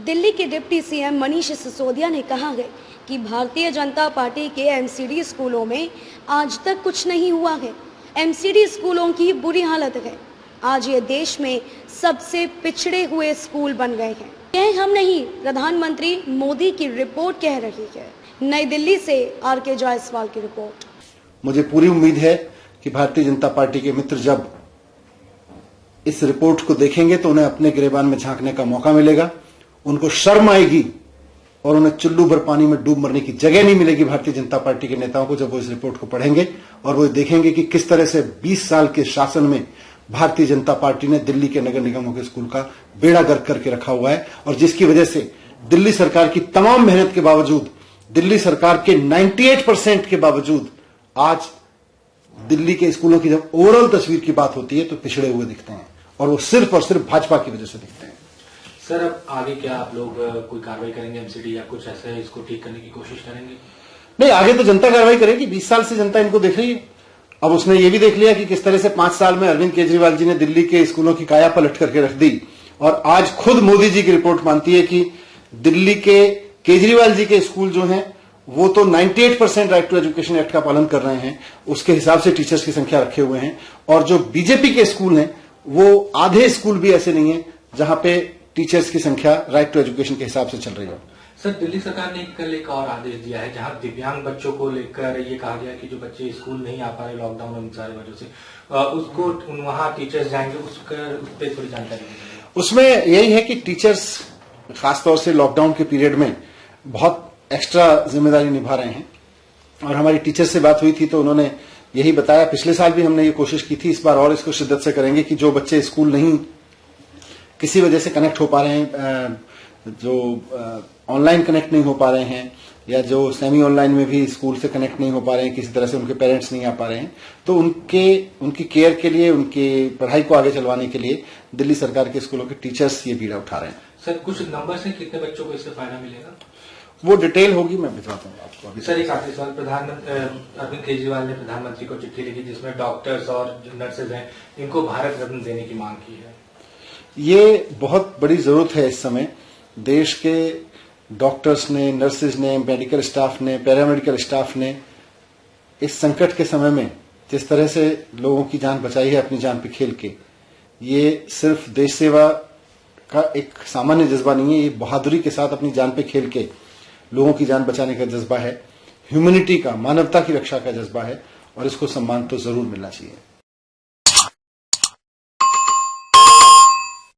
दिल्ली के deputy CM Manish Sisodia ने कहा है कि भारतीय जनता पार्टी के एमसीडी स्कूलों में आज तक कुछ नहीं हुआ है। एमसीडी स्कूलों की बुरी हालत है। आज ये देश में सबसे पिछड़े हुए स्कूल बन गए हैं। यह हम नहीं, प्रधानमंत्री मोदी की रिपोर्ट कह रही है। नई दिल्ली से आर.के. जायसवाल की रिपोर्ट। मुझे पूरी उम्मीद है कि भारतीय जनता पार्टी के मित्र जब इस रिपोर्ट को देखेंगे तो उन्हें अपने गिरेबान में झांकने का मौका मिलेगा। उनको शर्म आएगी और उन्हें चुल्लू भर पानी में डूब मरने की जगह नहीं मिलेगी भारतीय जनता पार्टी के नेताओं को, जब वो इस रिपोर्ट को पढ़ेंगे और वो देखेंगे कि किस तरह से 20 साल के शासन में भारतीय जनता पार्टी ने दिल्ली के नगर निगमों के स्कूल का बेड़ा गर्क करके रखा हुआ है, और जिसकी वजह से दिल्ली सरकार की तमाम मेहनत के बावजूद, दिल्ली सरकार के 98% के बावजूद आज दिल्ली के स्कूलों की जब ओवरऑल तस्वीर की बात होती है तो पिछड़े हुए दिखते हैं, और वो सिर्फ और सिर्फ भाजपा की वजह से दिखते हैं। सर, अब आगे क्या आप लोग कोई कार्रवाई करेंगे एमसीडी या कुछ ऐसा है, इसको ठीक करने की कोशिश करेंगे? नहीं, आगे तो जनता कार्रवाई करेगी। 20 साल से जनता इनको देख रही है। अब उसने ये भी देख लिया कि किस तरह से 5 साल में अरविंद केजरीवाल जी ने दिल्ली के स्कूलों की काया पलट करके रख दी, और आज खुद मोदी जी की रिपोर्ट मानती है कि दिल्ली के केजरीवाल जी के स्कूल जो हैं वो तो 98% राइट टू एजुकेशन एक्ट का पालन कर रहे हैं, उसके हिसाब से टीचर्स की संख्या रखे हुए हैं, और जो बीजेपी के स्कूल हैं वो आधे स्कूल भी ऐसे नहीं है जहां पे टीचर्स की संख्या राइट टू एजुकेशन के हिसाब से चल रही है। सर, दिल्ली सरकार ने कल एक और आदेश दिया है जहां दिव्यांग बच्चों को लेकर ये कहा गया कि जो बच्चे स्कूल नहीं आ पा रहे लॉकडाउन और इन सारी वजह से, उसको वहां टीचर्स जाएंगे, उस पर थोड़ी जानकारी दीजिए। उसमें यही है कि टीचर्स खासतौर से लॉकडाउन के पीरियड में बहुत एक्स्ट्रा जिम्मेदारी निभा रहे हैं, और हमारी टीचर से बात हुई थी तो उन्होंने यही बताया। पिछले साल भी हमने ये कोशिश की थी, इस बार और इसको शिद्दत से करेंगे कि जो बच्चे स्कूल नहीं किसी वजह से कनेक्ट हो पा रहे हैं, जो ऑनलाइन कनेक्ट नहीं हो पा रहे हैं, या जो सेमी ऑनलाइन में भी स्कूल से कनेक्ट नहीं हो पा रहे हैं, किसी तरह से उनके पेरेंट्स नहीं आ पा रहे हैं, तो उनकी केयर के लिए, उनकी पढ़ाई को आगे चलवाने के लिए दिल्ली सरकार के स्कूलों के टीचर्स ये बीड़ा उठा रहे हैं। सर, कुछ नंबर से कितने बच्चों को इससे फायदा मिलेगा? वो डिटेल होगी, मैं भिजवाता हूँ आपको अभी। सर, एक आखिरी सवाल। अरविंद केजरीवाल ने प्रधानमंत्री को चिट्ठी लिखी जिसमें डॉक्टर्स और जो नर्सेज हैं इनको भारत रत्न देने की मांग की है। ये बहुत बड़ी जरूरत है इस समय। देश के डॉक्टर्स ने, नर्सेज ने, मेडिकल स्टाफ ने, पैरामेडिकल स्टाफ ने इस संकट के समय में जिस तरह से लोगों की जान बचाई है अपनी जान पे खेल के, ये सिर्फ देश सेवा का एक सामान्य जज्बा नहीं है, ये बहादुरी के साथ अपनी जान पे खेल के लोगों की जान बचाने का जज्बा है, ह्यूमैनिटी का, मानवता की रक्षा का जज्बा है, और इसको सम्मान तो जरूर मिलना चाहिए।